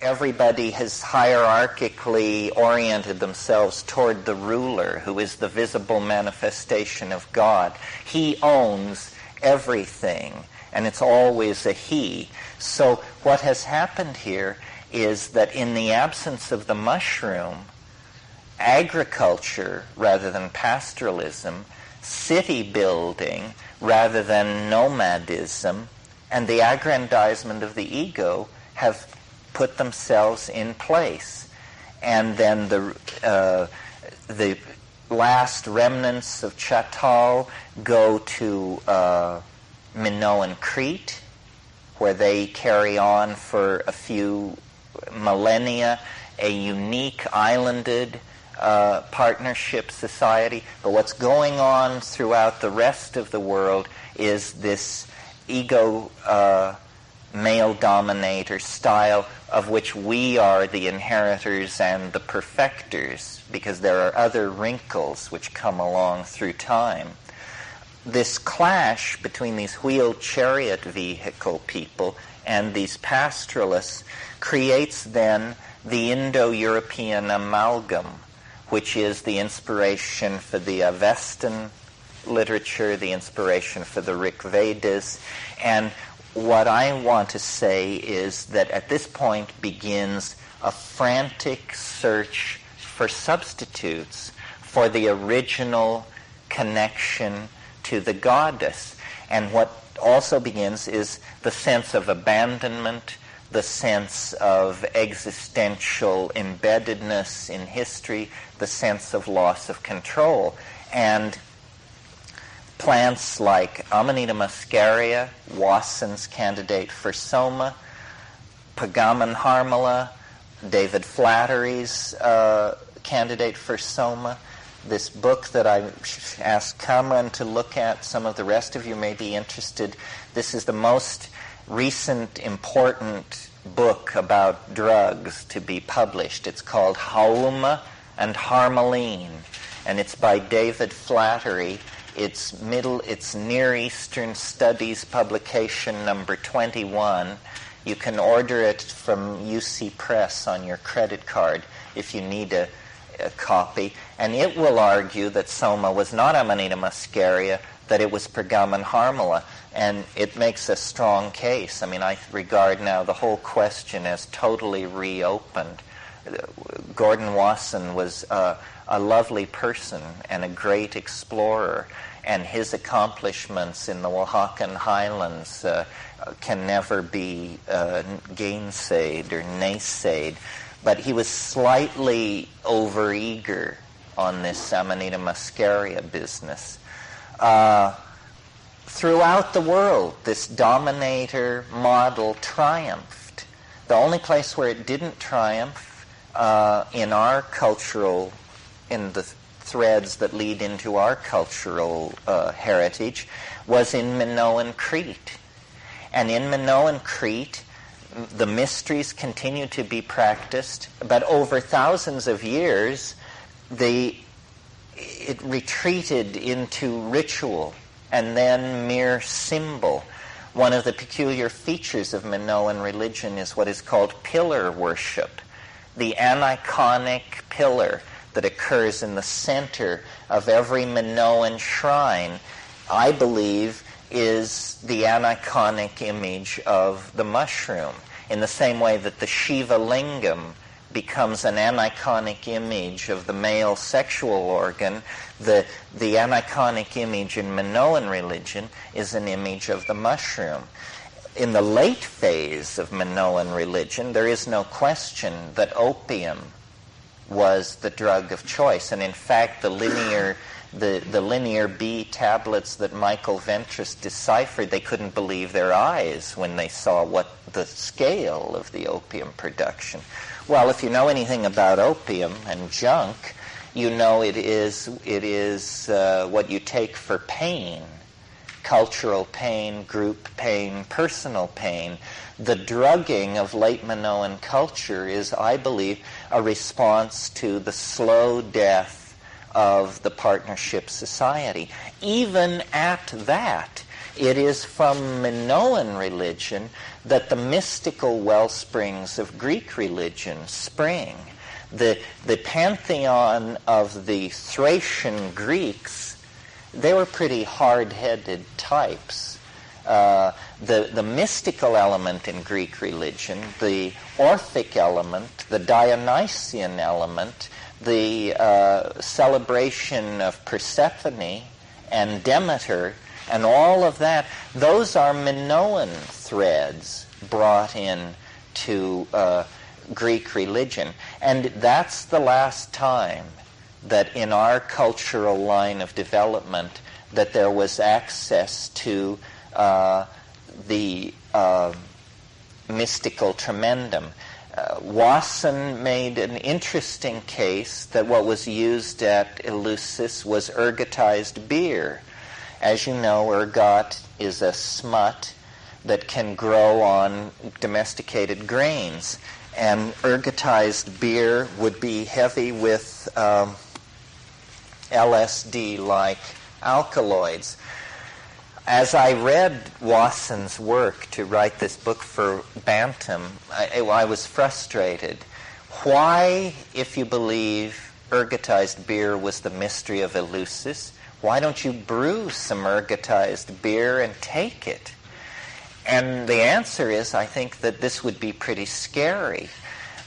everybody has hierarchically oriented themselves toward the ruler, who is the visible manifestation of God. He owns everything, and it's always a he. So what has happened here is that in the absence of the mushroom, agriculture rather than pastoralism, city building rather than nomadism, and the aggrandizement of the ego have put themselves in place. And then the last remnants of Chatal go to Minoan Crete, where they carry on for a few millennia a unique islanded partnership society. But what's going on throughout the rest of the world is this ego male dominator style, of which we are the inheritors and the perfecters, because there are other wrinkles which come along through time. This clash between these wheeled chariot vehicle people and these pastoralists creates then the Indo-European amalgam, which is the inspiration for the Avestan literature, the inspiration for the Rig Vedas. And what I want to say is that at this point begins a frantic search for substitutes for the original connection to the goddess. And what also begins is the sense of abandonment, the sense of existential embeddedness in history, the sense of loss of control. And plants like Amanita muscaria, Wasson's candidate for Soma, Pagamen harmala, David Flattery's candidate for Soma. This book that I asked Cameron to look at, some of the rest of you may be interested. This is the most recent important book about drugs to be published. It's called Hauma and Harmaline, and it's by David Flattery. It's Near Eastern Studies publication number 21. You can order it from UC Press on your credit card if you need a copy. And it will argue that Soma was not Amanita muscaria, that it was Pagamen harmala. And it makes a strong case. I mean, I regard now the whole question as totally reopened. Gordon Wasson was a lovely person and a great explorer, and his accomplishments in the Oaxacan highlands can never be gainsaid or naysayed. But he was slightly overeager on this Amanita muscaria business. Throughout the world, this dominator model triumphed. The only place where it didn't triumph in our cultural, in the threads that lead into our cultural heritage, was in Minoan Crete. And in Minoan Crete, the mysteries continue to be practiced, but over thousands of years, it retreated into ritual and then mere symbol. One of the peculiar features of Minoan religion is what is called pillar worship, the aniconic pillar that occurs in the center of every Minoan shrine, I believe, is the aniconic image of the mushroom. In the same way that the Shiva lingam becomes an aniconic image of the male sexual organ, the aniconic image in Minoan religion is an image of the mushroom. In the late phase of Minoan religion, there is no question that opium was the drug of choice. And in fact, the linear B tablets that Michael Ventris deciphered, they couldn't believe their eyes when they saw what the scale of the opium production. Well, if you know anything about opium and junk, you know it is what you take for pain, cultural pain, group pain, personal pain. The drugging of late Minoan culture is, I believe, a response to the slow death of the partnership society. Even at that, it is from Minoan religion that the mystical well springs of Greek religion spring. The pantheon of the Thracian Greeks, they were pretty hard-headed types. The mystical element in Greek religion, the Orphic element, the Dionysian element, the celebration of Persephone and Demeter, and all of that, those are Minoan threads brought in to Greek religion. And that's the last time that in our cultural line of development that there was access to the mystical tremendum. Wasson made an interesting case that what was used at Eleusis was ergotized beer. As you know, ergot is a smut that can grow on domesticated grains. And ergotized beer would be heavy with LSD-like alkaloids. As I read Wasson's work to write this book for Bantam, I was frustrated. Why, if you believe ergotized beer was the mystery of Eleusis, why don't you brew some ergotized beer and take it? And the answer is, I think that this would be pretty scary.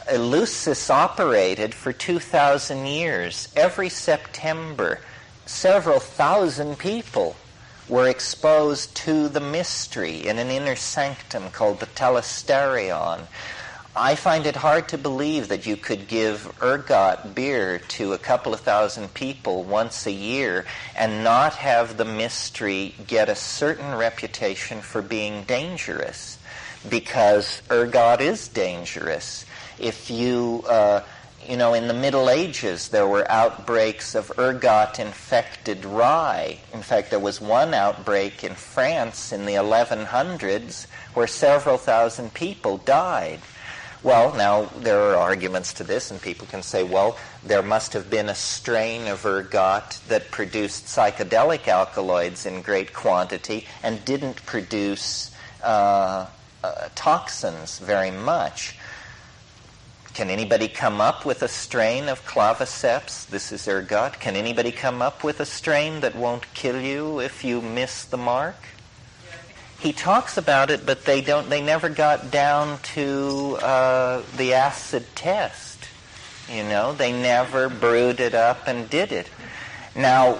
Eleusis operated for 2,000 years. Every September, several thousand people were exposed to the mystery in an inner sanctum called the telesterion. I find it hard to believe that you could give ergot beer to a couple of thousand people once a year and not have the mystery get a certain reputation for being dangerous, because ergot is dangerous. If you in the Middle Ages, there were outbreaks of ergot-infected rye. In fact, there was one outbreak in France in the 1100s where several thousand people died. Well, now, there are arguments to this, and people can say, well, there must have been a strain of ergot that produced psychedelic alkaloids in great quantity and didn't produce toxins very much. Can anybody come up with a strain of claviceps? This is ergot. Can anybody come up with a strain that won't kill you if you miss the mark? He talks about it, but they never got down to the acid test. They never brewed it up and did it. Now,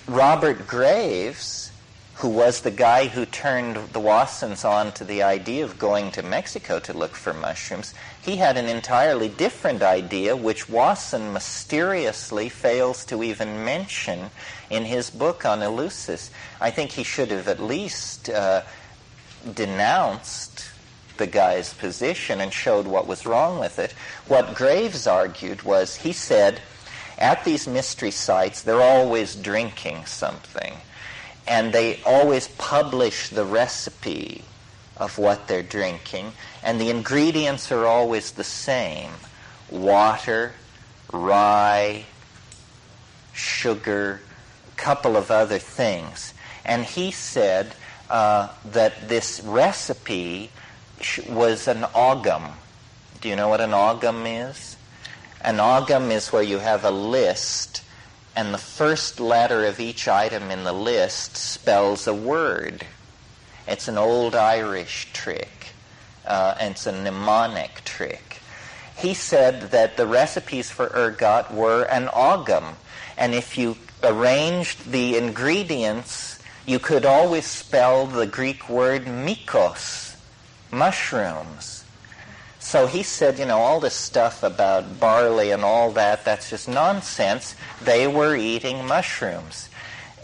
Robert Graves, who was the guy who turned the Wassons on to the idea of going to Mexico to look for mushrooms, he had an entirely different idea, which Wasson mysteriously fails to even mention in his book on Eleusis. I think he should have at least denounced the guy's position and showed what was wrong with it. What Graves argued was, he said, at these mystery sites, they're always drinking something. And they always publish the recipe of what they're drinking, and the ingredients are always the same: water, rye, sugar, a couple of other things. And he said that this recipe was an ogham. Do you know what an ogham is? An ogham is where you have a list, and the first letter of each item in the list spells a word. It's an old Irish trick, and it's a mnemonic trick. He said that the recipes for ergot were an ogham, and if you arranged the ingredients, you could always spell the Greek word mykos, mushrooms. So he said, all this stuff about barley and all that, that's just nonsense. They were eating mushrooms.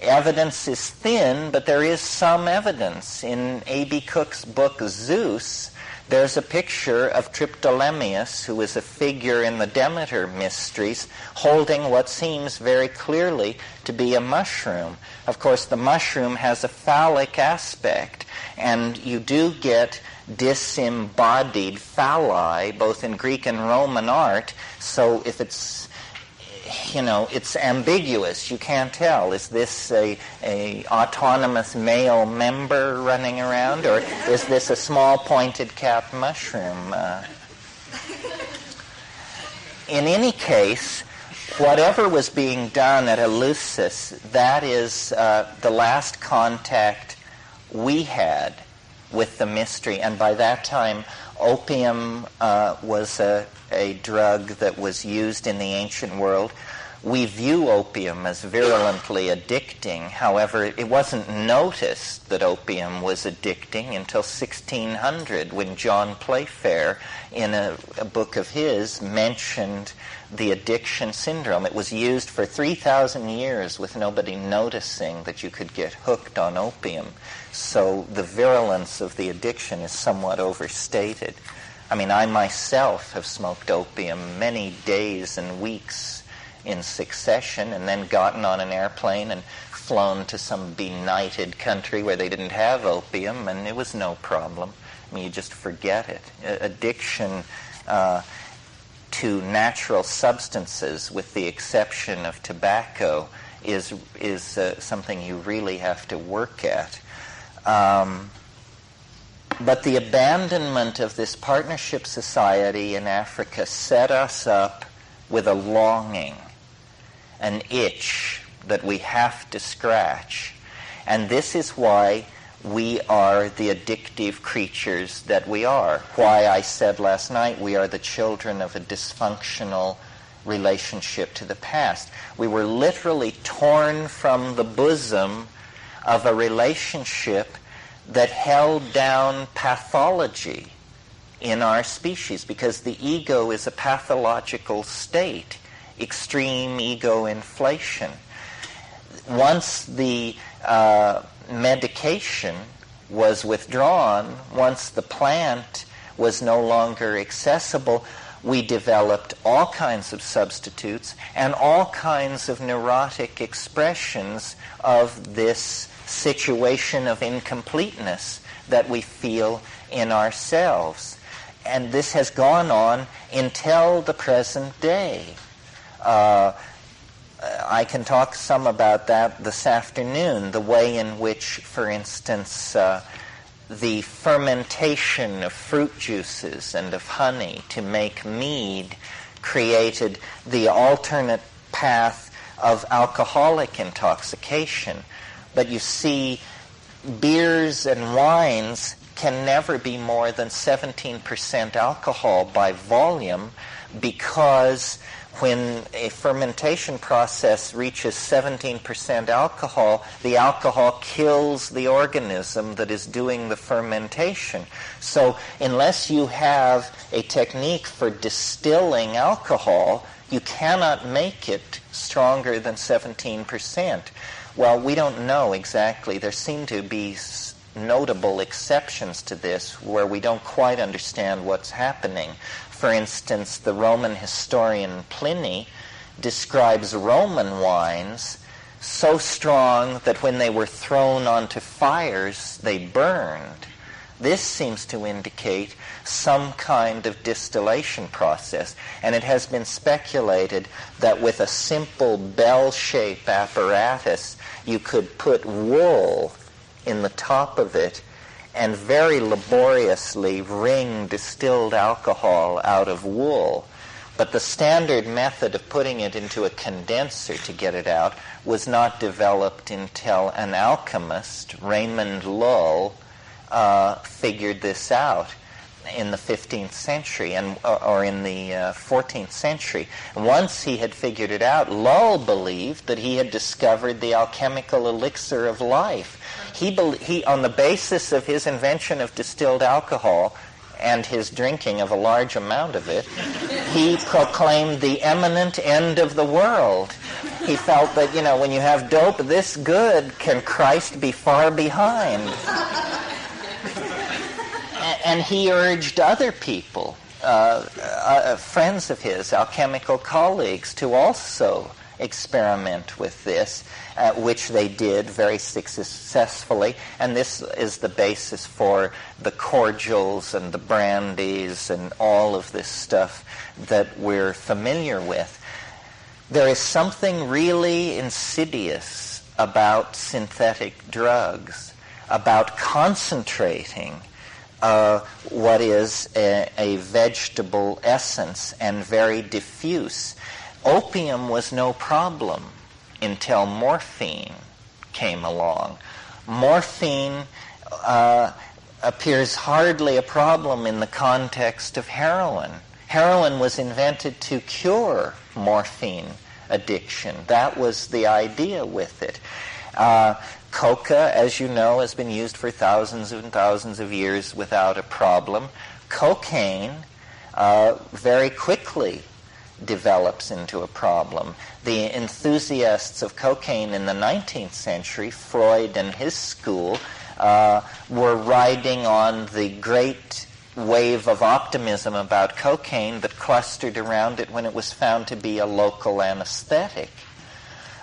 Evidence is thin, but there is some evidence. In A.B. Cook's book, Zeus, there's a picture of Triptolemus, who is a figure in the Demeter mysteries, holding what seems very clearly to be a mushroom. Of course, the mushroom has a phallic aspect, and you do get disembodied phalli, both in Greek and Roman art. So if it's it's ambiguous. You can't tell. Is this a autonomous male member running around, or is this a small pointed-capped mushroom? In any case, whatever was being done at Eleusis, that is the last contact we had with the mystery. And by that time, opium was a drug that was used in the ancient world. We view opium as virulently addicting. However, it wasn't noticed that opium was addicting until 1600, when John Playfair, in a book of his, mentioned the addiction syndrome. It was used for 3,000 years with nobody noticing that you could get hooked on opium. So the virulence of the addiction is somewhat overstated. I mean, I myself have smoked opium many days and weeks in succession, and then gotten on an airplane and flown to some benighted country where they didn't have opium, and it was no problem. I mean, you just forget it. Addiction to natural substances, with the exception of tobacco, is something you really have to work at. But the abandonment of this partnership society in Africa set us up with a longing, an itch that we have to scratch. And this is why we are the addictive creatures that we are. Why I said last night we are the children of a dysfunctional relationship to the past. We were literally torn from the bosom of a relationship that held down pathology in our species, because the ego is a pathological state, extreme ego inflation. Once the medication was withdrawn, once the plant was no longer accessible, we developed all kinds of substitutes and all kinds of neurotic expressions of this situation of incompleteness that we feel in ourselves. And this has gone on until the present day. I can talk some about that this afternoon, the way in which, for instance, the fermentation of fruit juices and of honey to make mead created the alternate path of alcoholic intoxication. But you see, beers and wines can never be more than 17% alcohol by volume, because when a fermentation process reaches 17% alcohol, the alcohol kills the organism that is doing the fermentation. So unless you have a technique for distilling alcohol, you cannot make it stronger than 17%. Well, we don't know exactly. There seem to be notable exceptions to this where we don't quite understand what's happening. For instance, the Roman historian Pliny describes Roman wines so strong that when they were thrown onto fires, they burned. This seems to indicate some kind of distillation process, and it has been speculated that with a simple bell-shaped apparatus, you could put wool in the top of it and very laboriously wring distilled alcohol out of wool. But the standard method of putting it into a condenser to get it out was not developed until an alchemist, Raymond Lull, figured this out in the 15th century or in the 14th century. Once he had figured it out, Lull believed that he had discovered the alchemical elixir of life. He, on the basis of his invention of distilled alcohol and his drinking of a large amount of it, he proclaimed the imminent end of the world. He felt that, when you have dope this good, can Christ be far behind? And he urged other people, friends of his, alchemical colleagues, to also experiment with this, which they did very successfully. And this is the basis for the cordials and the brandies and all of this stuff that we're familiar with. there is something really insidious about synthetic drugs, about concentrating what is a vegetable essence and very diffuse. Opium was no problem until morphine came along. Morphine appears hardly a problem in the context of heroin. Heroin was invented to cure morphine addiction. That was the idea with it. Coca, as you know, has been used for thousands and thousands of years without a problem. Cocaine very quickly develops into a problem. The enthusiasts of cocaine in the 19th century, Freud and his school, were riding on the great wave of optimism about cocaine that clustered around it when it was found to be a local anesthetic.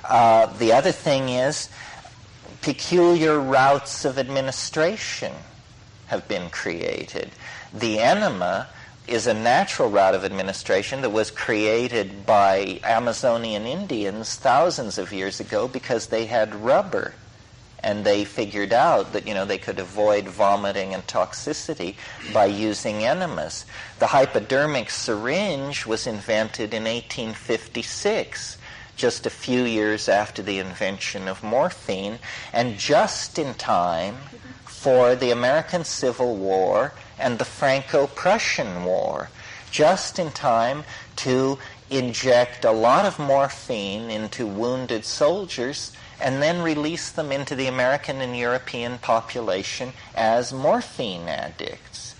The other thing is, peculiar routes of administration have been created. The enema is a natural route of administration that was created by Amazonian Indians thousands of years ago because they had rubber, and they figured out that, they could avoid vomiting and toxicity by using enemas. The hypodermic syringe was invented in 1856, just a few years after the invention of morphine, and just in time for the American Civil War and the Franco-Prussian War, just in time to inject a lot of morphine into wounded soldiers and then release them into the American and European population as morphine addicts.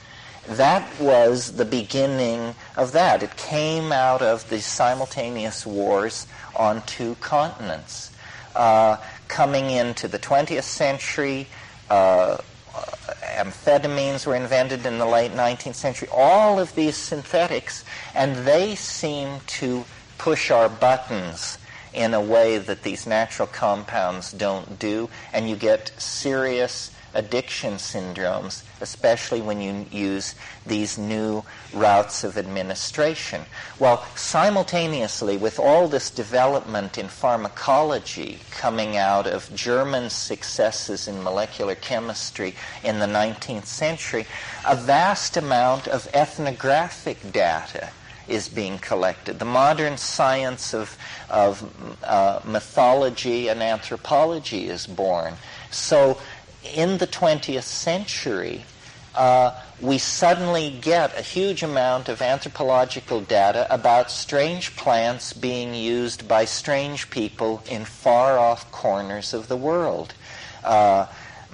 That was the beginning of that. It came out of the simultaneous wars on two continents. Coming into the 20th century, amphetamines were invented in the late 19th century. All of these synthetics, and they seem to push our buttons in a way that these natural compounds don't do, and you get serious addiction syndromes, especially when you use these new routes of administration. Well, simultaneously with all this development in pharmacology coming out of German successes in molecular chemistry in the 19th century, a vast amount of ethnographic data is being collected. The modern science of mythology and anthropology is born. So in the 20th century, we suddenly get a huge amount of anthropological data about strange plants being used by strange people in far-off corners of the world.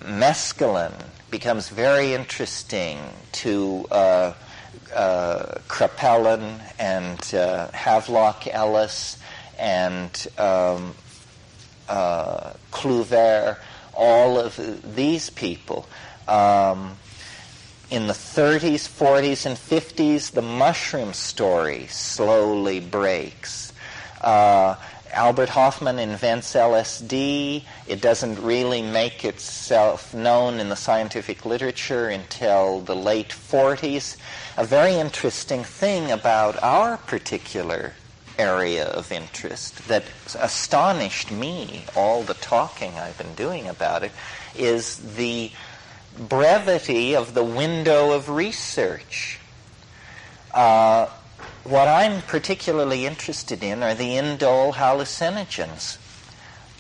Mescaline becomes very interesting to Kraepelin and Havelock Ellis and Cluver, all of these people. In the 30s, 40s, and 50s, the mushroom story slowly breaks. Albert Hofmann invents LSD. It doesn't really make itself known in the scientific literature until the late 40s. A very interesting thing about our particular area of interest that astonished me, all the talking I've been doing about it, is the brevity of the window of research. What I'm particularly interested in are the indole hallucinogens.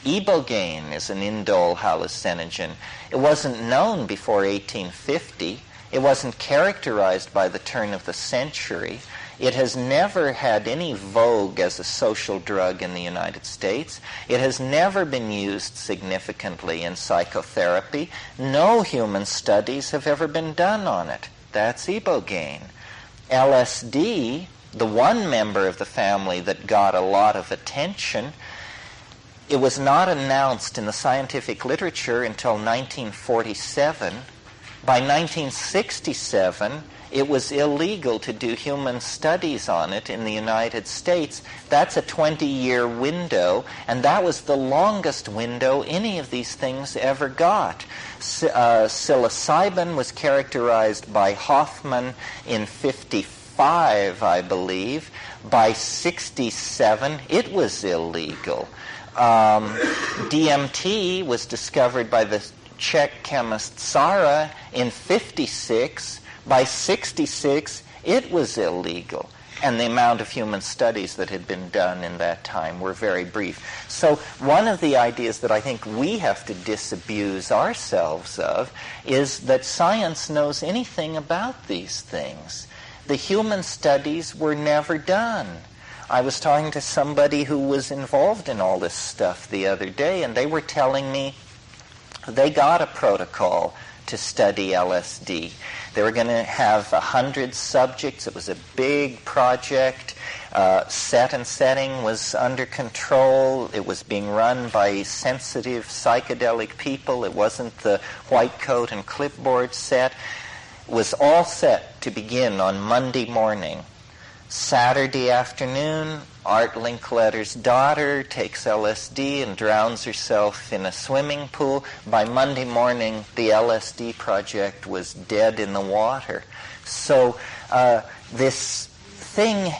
Ibogaine is an indole hallucinogen. It wasn't known before 1850. It wasn't characterized by the turn of the century. It has never had any vogue as a social drug in the United States. It has never been used significantly in psychotherapy. No human studies have ever been done on it. That's Ibogaine. LSD, the one member of the family that got a lot of attention, it was not announced in the scientific literature until 1947. By 1967, it was illegal to do human studies on it in the United States. That's a 20-year window, and that was the longest window any of these things ever got. Psilocybin was characterized by Hoffman in 1954. 65, I believe. By 67, it was illegal. DMT was discovered by the Czech chemist Sara in 56. By 66, it was illegal. And the amount of human studies that had been done in that time were very brief. So one of the ideas that I think we have to disabuse ourselves of is that science knows anything about these things. The human studies were never done. I was talking to somebody who was involved in all this stuff the other day, and they were telling me they got a protocol to study LSD. They were going to have 100 subjects. It was a big project. Set and setting was under control. It was being run by sensitive psychedelic people. It wasn't the white coat and clipboard set. It was all set to begin on Monday morning. Saturday afternoon, Art Linkletter's daughter takes LSD and drowns herself in a swimming pool. By Monday morning, the LSD project was dead in the water. So this thing,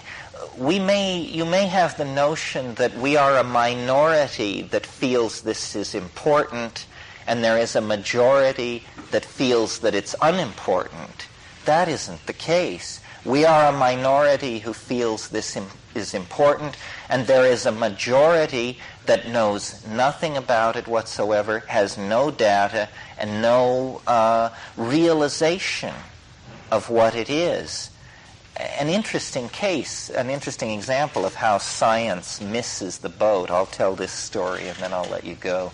you may have the notion that we are a minority that feels this is important, and there is a majority that feels that it's unimportant. That isn't the case. We are a minority who feels this is important, and there is a majority that knows nothing about it whatsoever, has no data, and no realization of what it is. An interesting case, an interesting example of how science misses the boat. I'll tell this story and then I'll let you go.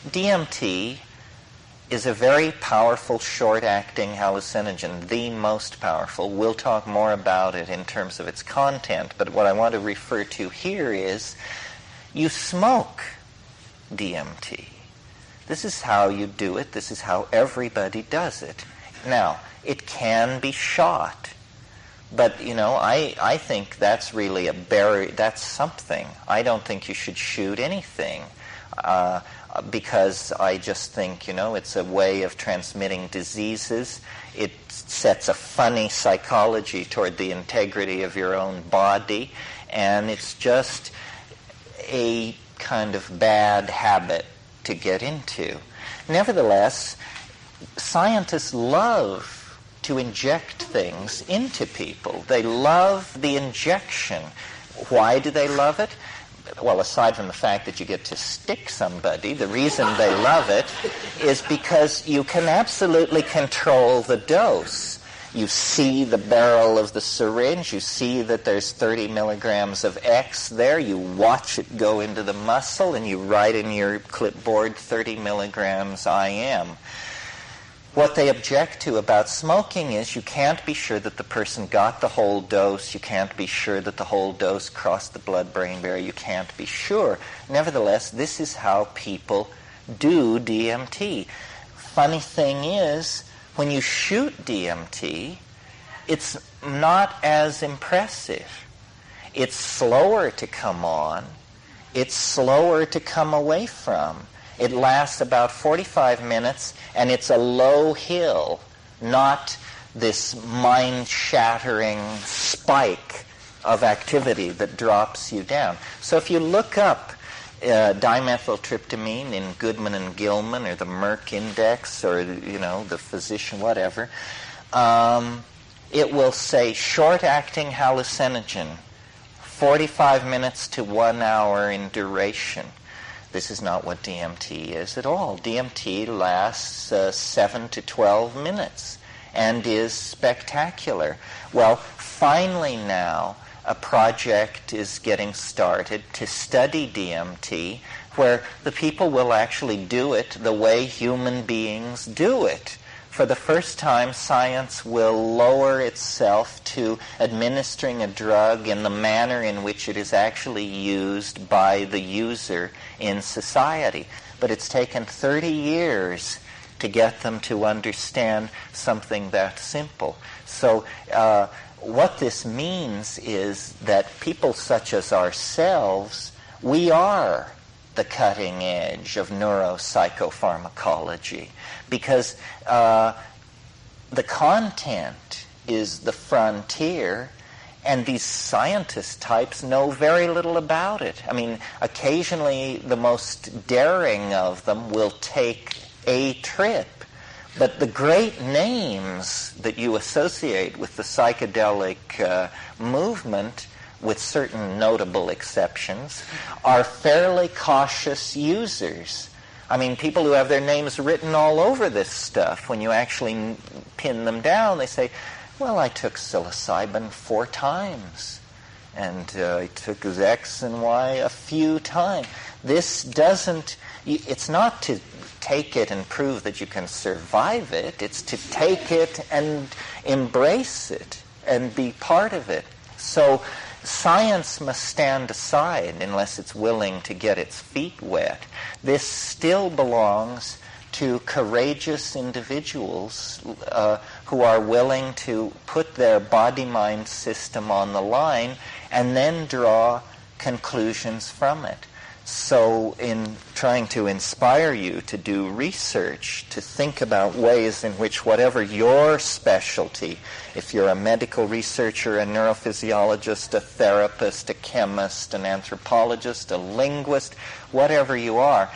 DMT is a very powerful short-acting hallucinogen, the most powerful. We'll talk more about it in terms of its content, but what I want to refer to here is you smoke DMT. This is how you do it. This is how everybody does it. Now, it can be shot, but, I think that's really a barrier. That's something. I don't think you should shoot anything. Because I just think, it's a way of transmitting diseases. It sets a funny psychology toward the integrity of your own body, and it's just a kind of bad habit to get into. Nevertheless, scientists love to inject things into people. They love the injection. Why do they love it? Well, aside from the fact that you get to stick somebody, the reason they love it is because you can absolutely control the dose. You see the barrel of the syringe, you see that there's 30 milligrams of X there, you watch it go into the muscle, and you write in your clipboard 30 milligrams IM. What they object to about smoking is you can't be sure that the person got the whole dose. You can't be sure that the whole dose crossed the blood-brain barrier. You can't be sure. Nevertheless, this is how people do DMT. Funny thing is, when you shoot DMT, it's not as impressive. It's slower to come on. It's slower to come away from. It lasts about 45 minutes, and it's a low hill, not this mind-shattering spike of activity that drops you down. So if you look up dimethyltryptamine in Goodman and Gilman, or the Merck Index, or the physician, whatever, it will say short-acting hallucinogen, 45 minutes to 1 hour in duration. This is not what DMT is at all. DMT lasts 7 to 12 minutes and is spectacular. Well, finally now, a project is getting started to study DMT where the people will actually do it the way human beings do it. For the first time, science will lower itself to administering a drug in the manner in which it is actually used by the user in society. But it's taken 30 years to get them to understand something that simple. So what this means is that people such as ourselves, we are the cutting edge of neuropsychopharmacology, because the content is the frontier, and these scientist types know very little about it. I mean, occasionally the most daring of them will take a trip, but the great names that you associate with the psychedelic movement, with certain notable exceptions, are fairly cautious users. I mean, people who have their names written all over this stuff, when you actually pin them down, they say, well, I took psilocybin 4 times, and I took X and Y a few times. This doesn't, it's not to take it and prove that you can survive it. It's to take it and embrace it and be part of it. So science must stand aside unless it's willing to get its feet wet. This still belongs to courageous individuals who are willing to put their body-mind system on the line and then draw conclusions from it. So in trying to inspire you to do research, to think about ways in which whatever your specialty, if you're a medical researcher, a neurophysiologist, a therapist, a chemist, an anthropologist, a linguist, whatever you are,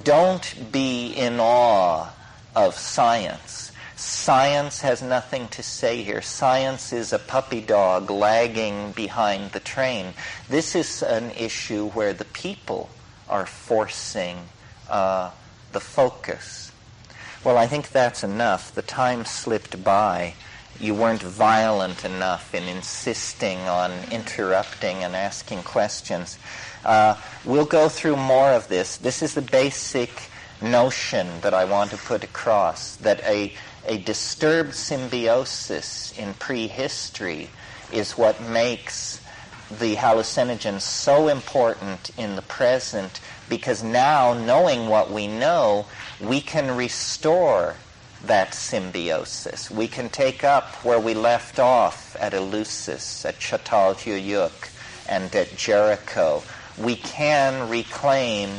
don't be in awe of science. Science has nothing to say here. Science is a puppy dog lagging behind the train. This is an issue where the people are forcing the focus. Well, I think that's enough. The time slipped by. You weren't violent enough in insisting on interrupting and asking questions. We'll go through more of this. This is the basic notion that I want to put across, that a disturbed symbiosis in prehistory is what makes the hallucinogens so important in the present, because now, knowing what we know, we can restore that symbiosis. We can take up where we left off at Eleusis, at Çatalhöyük, and at Jericho. We can reclaim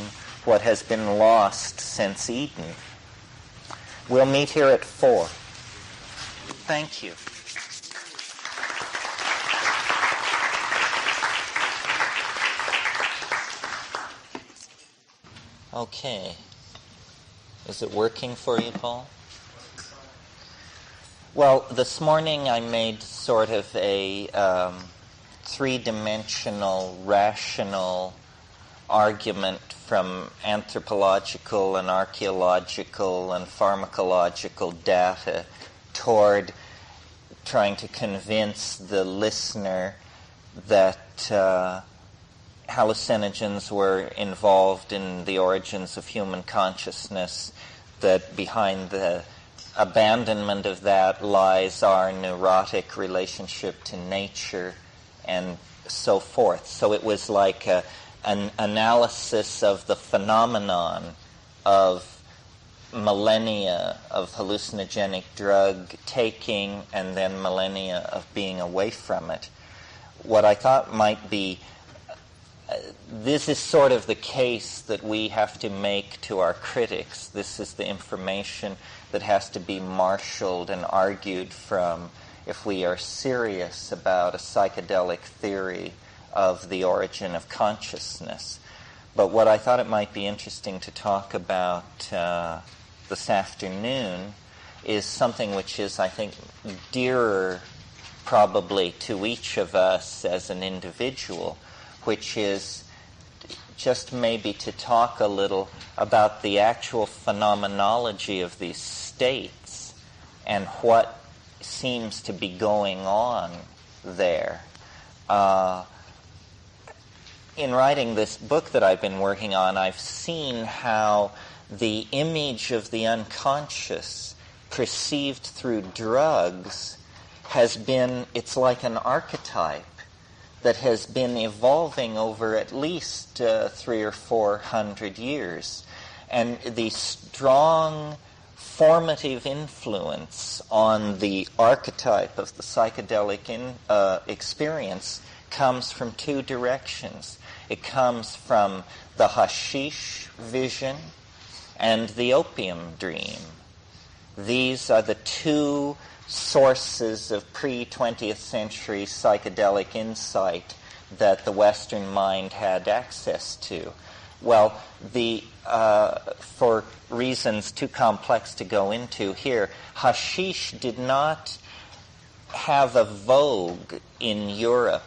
what has been lost since Eden. We'll meet here at 4. Thank you. Okay. Is it working for you, Paul? Well, this morning I made sort of a 3-dimensional, rational argument from anthropological and archaeological and pharmacological data toward trying to convince the listener that hallucinogens were involved in the origins of human consciousness, that behind the abandonment of that lies our neurotic relationship to nature and so forth. So it was like an analysis of the phenomenon of millennia of hallucinogenic drug taking and then millennia of being away from it. What I thought might be, this is sort of the case that we have to make to our critics. This is the information that has to be marshaled and argued from if we are serious about a psychedelic theory of the origin of consciousness. But what I thought it might be interesting to talk about this afternoon is something which is, I think, dearer probably to each of us as an individual, which is just maybe to talk a little about the actual phenomenology of these states and what seems to be going on there. In writing this book that I've been working on, I've seen how the image of the unconscious perceived through drugs has been, it's like an archetype that has been evolving over at least 300 or 400 years. And the strong formative influence on the archetype of the psychedelic experience comes from 2 directions. It comes from the hashish vision and the opium dream. These are the 2 sources of pre-20th century psychedelic insight that the Western mind had access to? Well, for reasons too complex to go into here, hashish did not have a vogue in Europe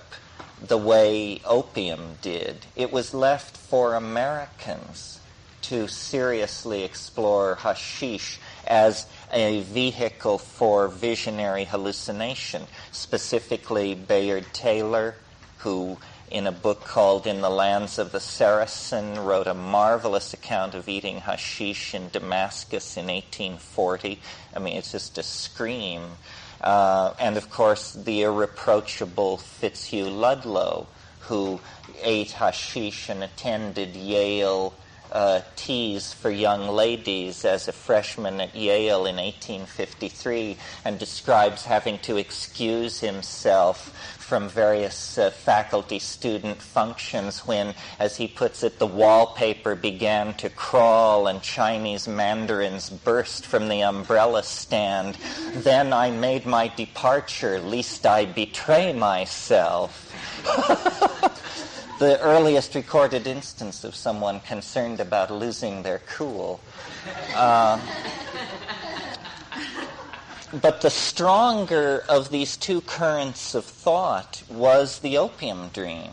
the way opium did. It was left for Americans to seriously explore hashish as a vehicle for visionary hallucination. Specifically, Bayard Taylor, who in a book called In the Lands of the Saracen wrote a marvelous account of eating hashish in Damascus in 1840. I mean, it's just a scream. And of course, the irreproachable Fitzhugh Ludlow, who ate hashish and attended Yale teas for young ladies as a freshman at Yale in 1853, and describes having to excuse himself from various faculty student functions when, as he puts it, the wallpaper began to crawl and Chinese mandarins burst from the umbrella stand. Then I made my departure, lest I betray myself. The earliest recorded instance of someone concerned about losing their cool. But the stronger of these two currents of thought was the opium dream.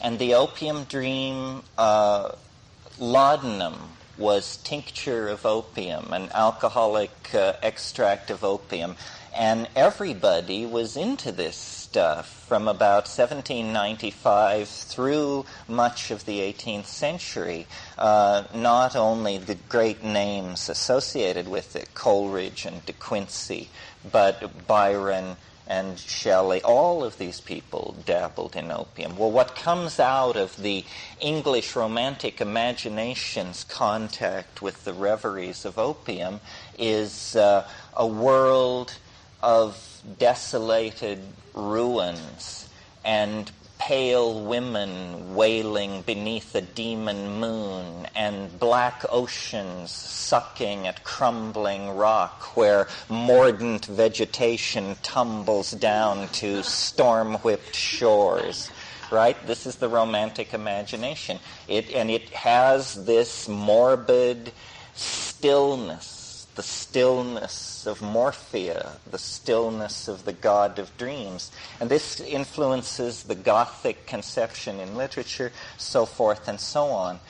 And the opium dream, laudanum was tincture of opium, an alcoholic extract of opium. And everybody was into this stuff from about 1795 through much of the 18th century. Not only the great names associated with it, Coleridge and De Quincey, but Byron and Shelley, all of these people dabbled in opium. Well, what comes out of the English Romantic imagination's contact with the reveries of opium is a world of desolated ruins and pale women wailing beneath a demon moon and black oceans sucking at crumbling rock where mordant vegetation tumbles down to storm-whipped shores. Right? This is the Romantic imagination. It has this morbid stillness, the stillness of Morphia, the stillness of the god of dreams. And this influences the Gothic conception in literature, so forth and so on.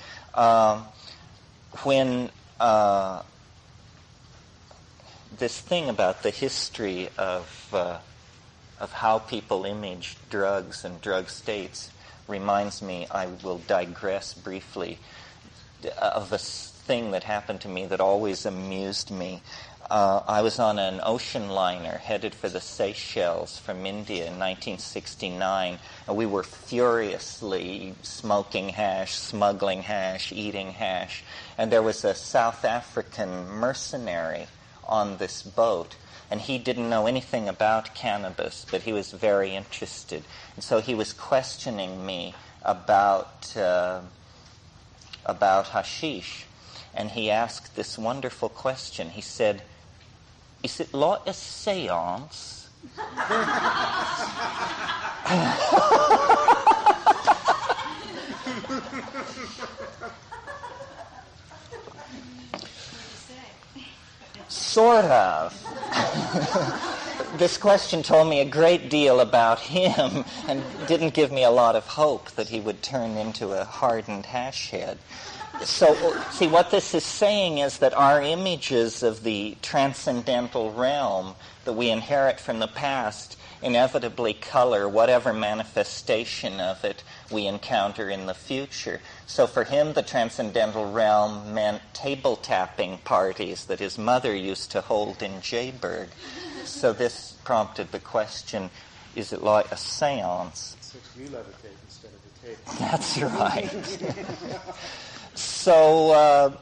When this thing about the history of how people image drugs and drug states reminds me, I will digress briefly, of a thing that happened to me that always amused me. I was on an ocean liner headed for the Seychelles from India in 1969, and we were furiously smoking hash, smuggling hash, eating hash, and there was a South African mercenary on this boat, and he didn't know anything about cannabis, but he was very interested. And so he was questioning me about hashish. And he asked this wonderful question. He said, "Is it like a seance?" Sort of. This question told me a great deal about him and didn't give me a lot of hope that he would turn into a hardened hash head. So, see, what this is saying is that our images of the transcendental realm that we inherit from the past inevitably color whatever manifestation of it we encounter in the future. So for him, the transcendental realm meant table-tapping parties that his mother used to hold in Jayburg. So this prompted the question, is it like a seance? So you levitate instead of the table. That's right. So,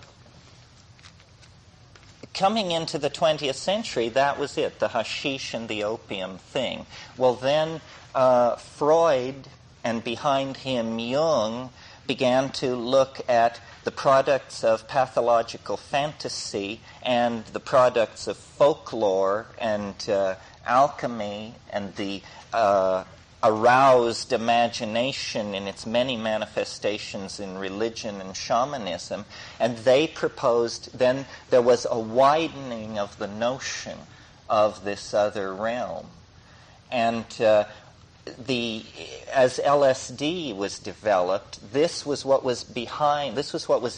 coming into the 20th century, that was it, the hashish and the opium thing. Well, then Freud, and behind him Jung, began to look at the products of pathological fantasy and the products of folklore and alchemy and the aroused imagination in its many manifestations in religion and shamanism. And they proposed, then there was a widening of the notion of this other realm. And as LSD was developed, this was what was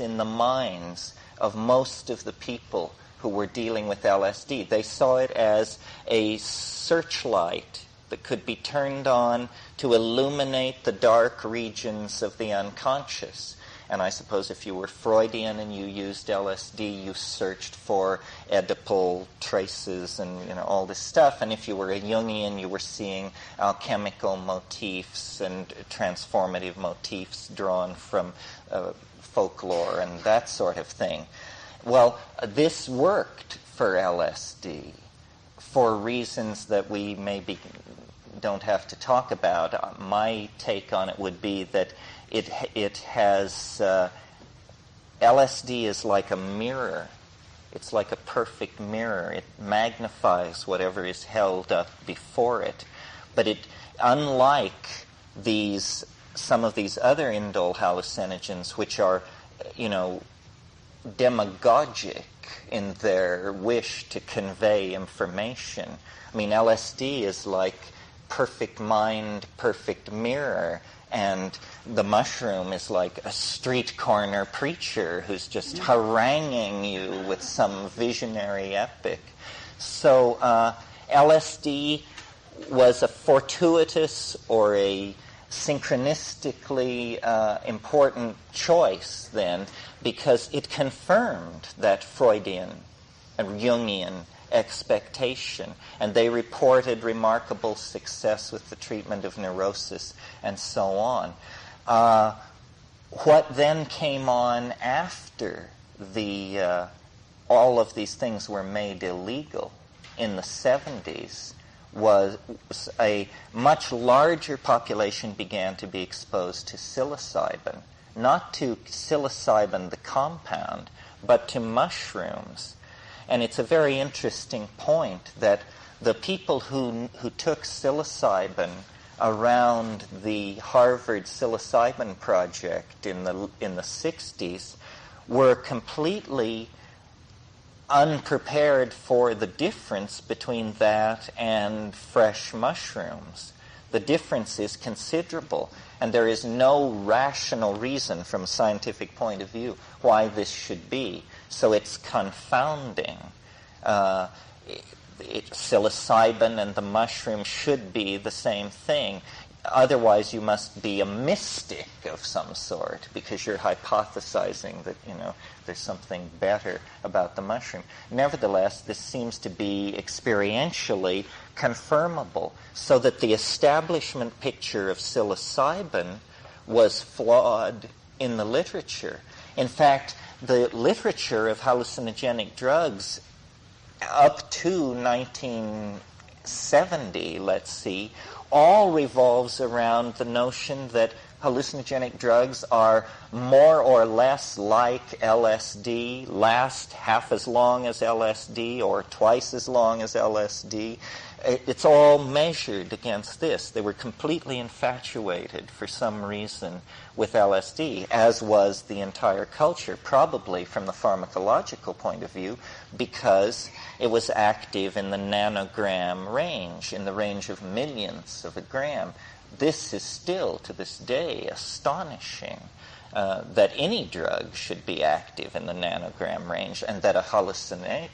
in the minds of most of the people who were dealing with LSD. They saw it as a searchlight that could be turned on to illuminate the dark regions of the unconscious. And I suppose if you were Freudian and you used LSD, you searched for Oedipal traces and all this stuff. And if you were a Jungian, you were seeing alchemical motifs and transformative motifs drawn from folklore and that sort of thing. Well, this worked for LSD for reasons that we maybe don't have to talk about. My take on it would be that it has LSD is like a mirror. It's like a perfect mirror. It magnifies whatever is held up before it. But it, unlike some of these other indole hallucinogens, which are, demagogic in their wish to convey information. I mean, LSD is like perfect mind, perfect mirror. And the mushroom is like a street corner preacher who's just haranguing you with some visionary epic. So LSD was a fortuitous or a synchronistically important choice then, because it confirmed that Freudian and Jungian expectation, and they reported remarkable success with the treatment of neurosis and so on. What then came on after all of these things were made illegal in the 70s was a much larger population began to be exposed to psilocybin, not to psilocybin the compound, but to mushrooms. And it's a very interesting point that the people who took psilocybin around the Harvard psilocybin project in the 60s were completely unprepared for the difference between that and fresh mushrooms. The difference is considerable, and there is no rational reason from a scientific point of view why this should be. So it's confounding. Psilocybin and the mushroom should be the same thing. Otherwise, you must be a mystic of some sort because you're hypothesizing that, there's something better about the mushroom. Nevertheless, this seems to be experientially confirmable, so that the establishment picture of psilocybin was flawed in the literature. In fact, the literature of hallucinogenic drugs up to 1970, let's see, all revolves around the notion that hallucinogenic drugs are more or less like LSD, last half as long as LSD or twice as long as LSD. It's all measured against this. They were completely infatuated for some reason with LSD, as was the entire culture, probably from the pharmacological point of view, because it was active in the nanogram range, in the range of millionths of a gram. This is still, to this day, astonishing that any drug should be active in the nanogram range and that a hallucinogen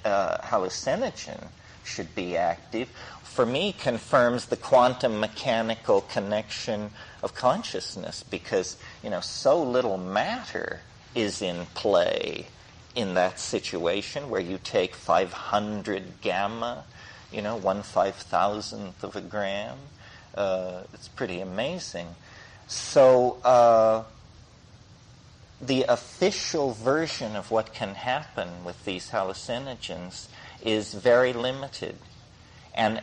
should be active, for me, confirms the quantum mechanical connection of consciousness, because, so little matter is in play in that situation where you take 500 gamma, 1/5000th of a gram. It's pretty amazing. So the official version of what can happen with these hallucinogens is very limited. And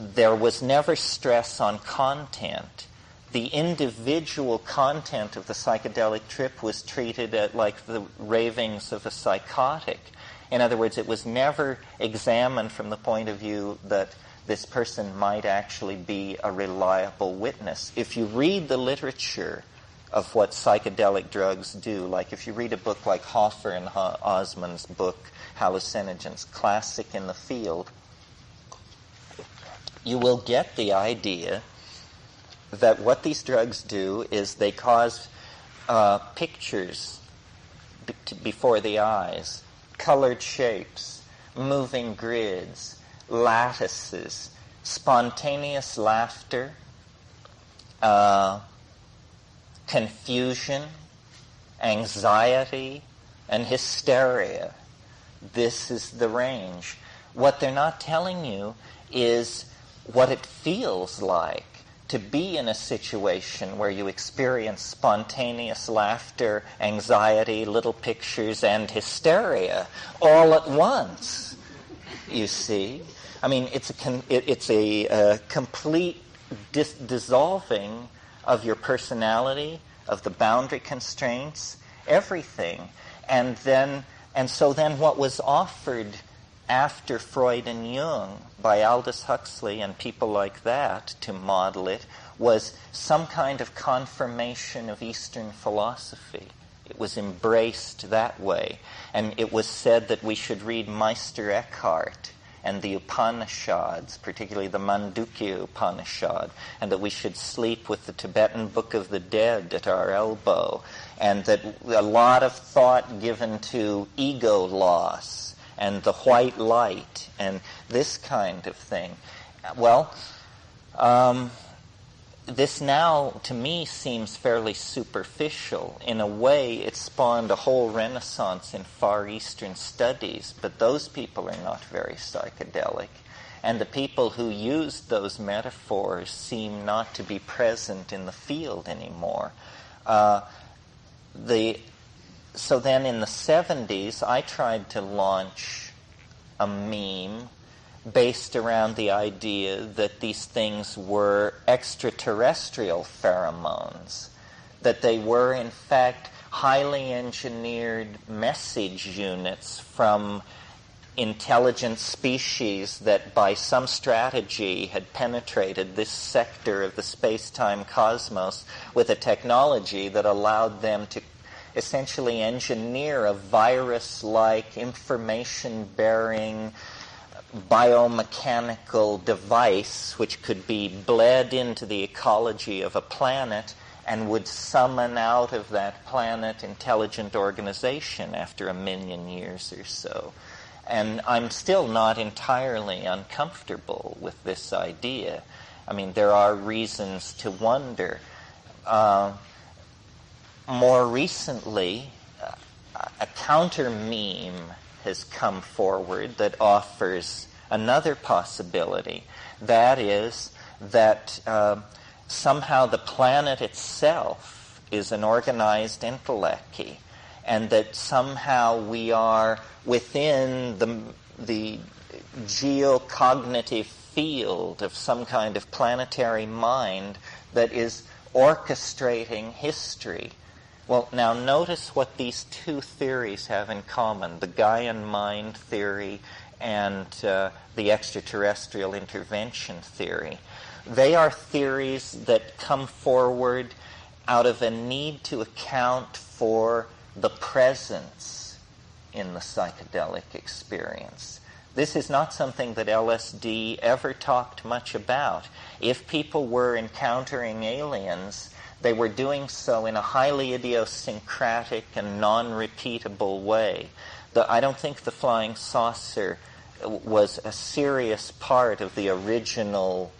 there was never stress on content, the individual content of the psychedelic trip was treated like the ravings of a psychotic. In other words, it was never examined from the point of view that this person might actually be a reliable witness. If you read the literature of what psychedelic drugs do, like if you read a book like Hoffer and Osmond's book, Hallucinogens, classic in the field, you will get the idea that what these drugs do is they cause pictures before the eyes, colored shapes, moving grids, lattices, spontaneous laughter, confusion, anxiety, and hysteria. This is the range. What they're not telling you is what it feels like to be in a situation where you experience spontaneous laughter, anxiety, little pictures, and hysteria all at once, you see. I mean, it's a complete dissolving of your personality, of the boundary constraints, everything. And so then what was offered after Freud and Jung by Aldous Huxley and people like that to model it was some kind of confirmation of Eastern philosophy. It was embraced that way. And it was said that we should read Meister Eckhart and the Upanishads, particularly the Mandukya Upanishad, and that we should sleep with the Tibetan Book of the Dead at our elbow, and that a lot of thought given to ego loss and the white light and this kind of thing. Well, this now, to me, seems fairly superficial. In a way, it spawned a whole renaissance in Far Eastern studies, but those people are not very psychedelic. And the people who used those metaphors seem not to be present in the field anymore. So then in the 70s, I tried to launch a meme based around the idea that these things were extraterrestrial pheromones, that they were in fact highly engineered message units from intelligent species that by some strategy had penetrated this sector of the space-time cosmos with a technology that allowed them to essentially engineer a virus-like, information-bearing, biomechanical device which could be bled into the ecology of a planet and would summon out of that planet intelligent organization after 1 million years or so. And I'm still not entirely uncomfortable with this idea. I mean, there are reasons to wonder. More recently, a counter meme has come forward that offers another possibility. That is that somehow the planet itself is an organized entelechy, and that somehow we are within the geocognitive field of some kind of planetary mind that is orchestrating history. Well, now notice what these two theories have in common, the Gaian mind theory and the extraterrestrial intervention theory. They are theories that come forward out of a need to account for the presence in the psychedelic experience. This is not something that LSD ever talked much about. If people were encountering aliens, they were doing so in a highly idiosyncratic and non-repeatable way. I don't think the flying saucer was a serious part of the original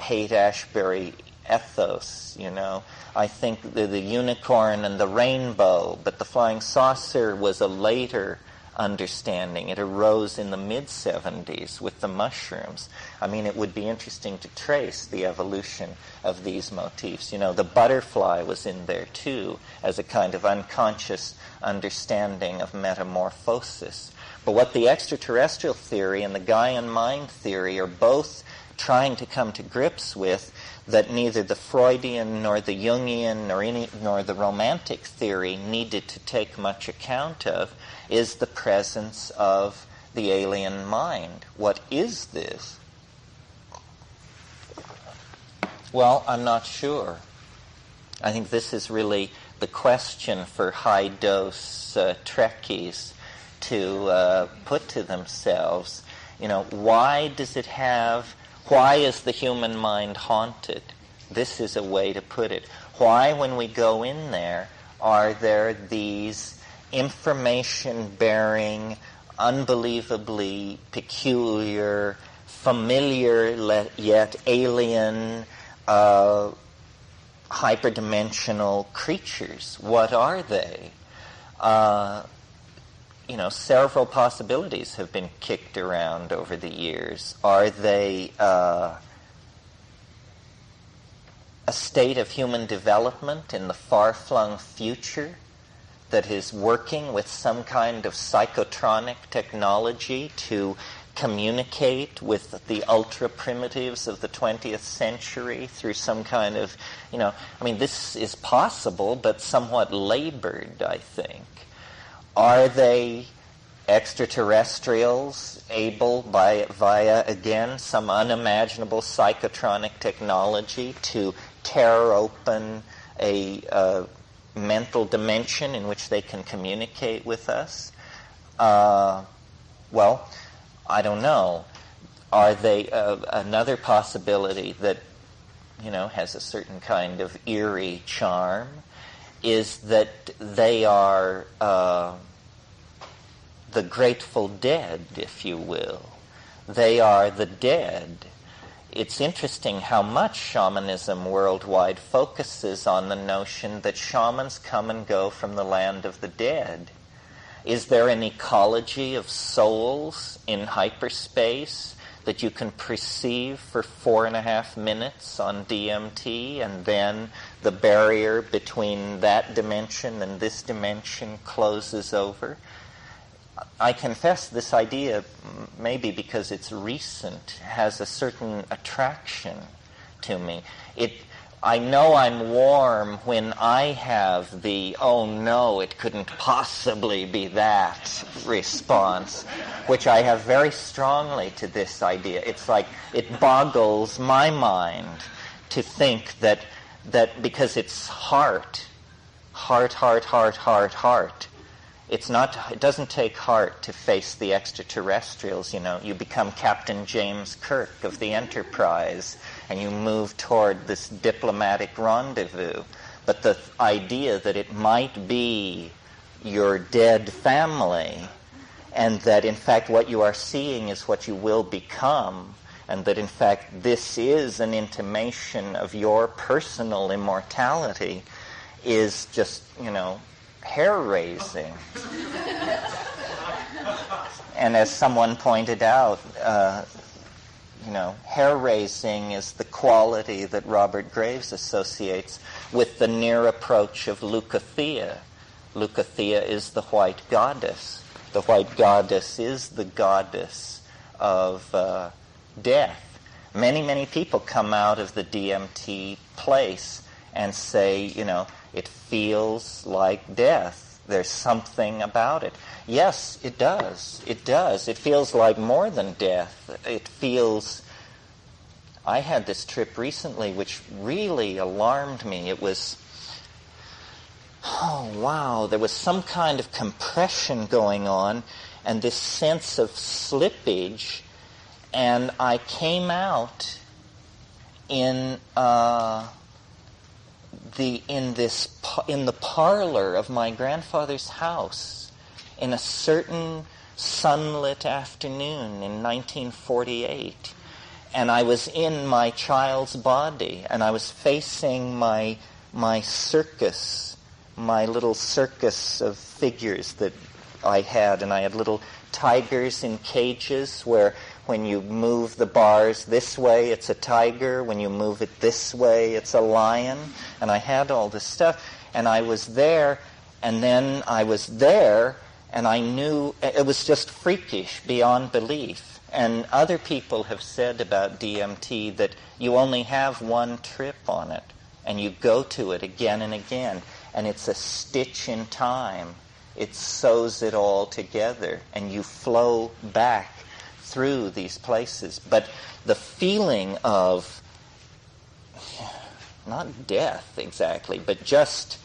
Haight-Ashbury ethos, you know. I think the unicorn and the rainbow, but the flying saucer was a later understanding. It arose in the mid-70s with the mushrooms. I mean, it would be interesting to trace the evolution of these motifs. You know, the butterfly was in there too as a kind of unconscious understanding of metamorphosis. But what the extraterrestrial theory and the Gaian mind theory are both trying to come to grips with, that neither the Freudian nor the Jungian nor the Romantic theory needed to take much account of, is the presence of the alien mind. What is this? Well, I'm not sure. I think this is really the question for high-dose Trekkies to put to themselves. Why is the human mind haunted? This is a way to put it. Why, when we go in there, are there these information-bearing, unbelievably peculiar, familiar yet alien, hyperdimensional creatures? What are they? Several possibilities have been kicked around over the years. Are they a state of human development in the far-flung future that is working with some kind of psychotronic technology to communicate with the ultra-primitives of the 20th century through some kind of, this is possible, but somewhat labored, I think. Are they extraterrestrials able, via, again, some unimaginable psychotronic technology to tear open a mental dimension in which they can communicate with us? Well, I don't know. Are they another possibility that, has a certain kind of eerie charm, is that they are the Grateful Dead, if you will. They are the dead. It's interesting how much shamanism worldwide focuses on the notion that shamans come and go from the land of the dead. Is there an ecology of souls in hyperspace that you can perceive for 4.5 minutes on DMT, and then the barrier between that dimension and this dimension closes over? I confess this idea, maybe because it's recent, has a certain attraction to me. I know I'm warm when I have the, oh no, it couldn't possibly be that response, which I have very strongly to this idea. It's like it boggles my mind to think that because it's heart. It doesn't take heart to face the extraterrestrials, You become Captain James Kirk of the Enterprise, and you move toward this diplomatic rendezvous. But the idea that it might be your dead family, and that in fact what you are seeing is what you will become, and that in fact this is an intimation of your personal immortality, is just, hair-raising. And as someone pointed out, hair-raising is the quality that Robert Graves associates with the near approach of Leucothea. Leucothea is the white goddess. The white goddess is the goddess of death. Many, many people come out of the DMT place and say, it feels like death. There's something about it. Yes, it does. It does. It feels like more than death. It feels... I had this trip recently which really alarmed me. It was... oh, wow. There was some kind of compression going on and this sense of slippage. And I came out in the parlor of my grandfather's house in a certain sunlit afternoon in 1948, and I was in my child's body, and I was facing my circus, my little circus of figures that I had, and I had little tigers in cages where when you move the bars this way, it's a tiger. When you move it this way, it's a lion. And I had all this stuff. And I was there, and then I was there, and I knew it was just freakish beyond belief. And other people have said about DMT that you only have one trip on it, and you go to it again and again, and it's a stitch in time. It sews it all together, and you flow back through these places. But the feeling of, not death exactly, but just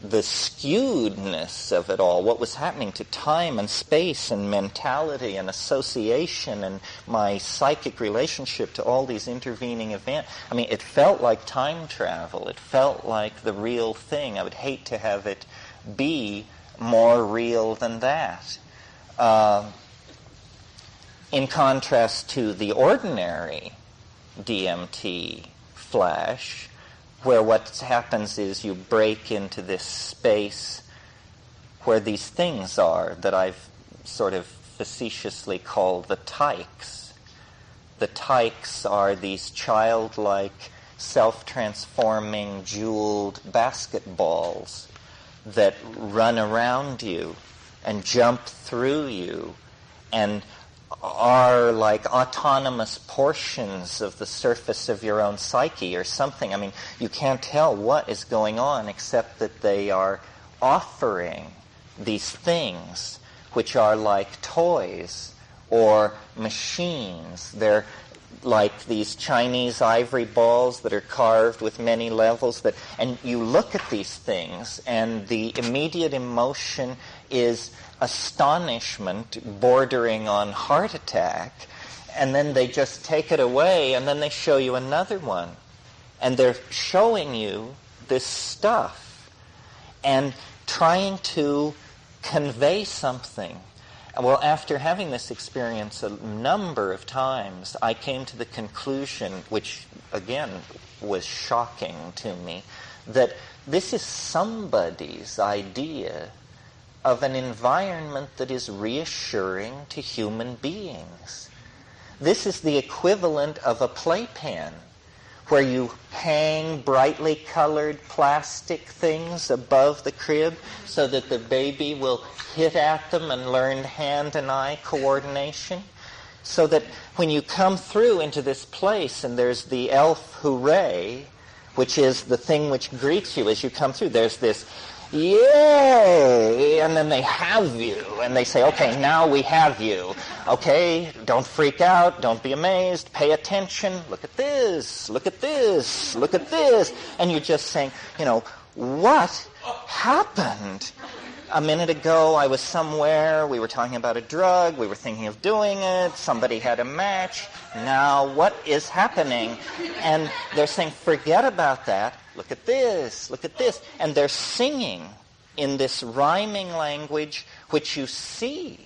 the skewedness of it all, what was happening to time and space and mentality and association and my psychic relationship to all these intervening events. I mean, it felt like time travel. It felt like the real thing. I would hate to have it be more real than that. In contrast to the ordinary DMT flash, where what happens is you break into this space where these things are that I've sort of facetiously called the tykes. The tykes are these childlike, self-transforming, jeweled basketballs that run around you and jump through you and are like autonomous portions of the surface of your own psyche or something. I mean, you can't tell what is going on except that they are offering these things which are like toys or machines. They're like these Chinese ivory balls that are carved with many levels. And you look at these things, and the immediate emotion is astonishment bordering on heart attack, and then they just take it away, and then they show you another one. And they're showing you this stuff and trying to convey something. Well, after having this experience a number of times, I came to the conclusion, which again was shocking to me, that this is somebody's idea of an environment that is reassuring to human beings. This is the equivalent of a playpen, where you hang brightly colored plastic things above the crib so that the baby will hit at them and learn hand and eye coordination. So that when you come through into this place and there's the elf hooray, which is the thing which greets you as you come through, there's this yay, and then they have you, and they say, okay, now we have you. Okay, don't freak out, don't be amazed, pay attention, look at this, look at this, look at this. And you're just saying, what happened? A minute ago, I was somewhere, we were talking about a drug, we were thinking of doing it, somebody had a match. Now, what is happening? And they're saying, forget about that. Look at this, look at this. And they're singing in this rhyming language which you see.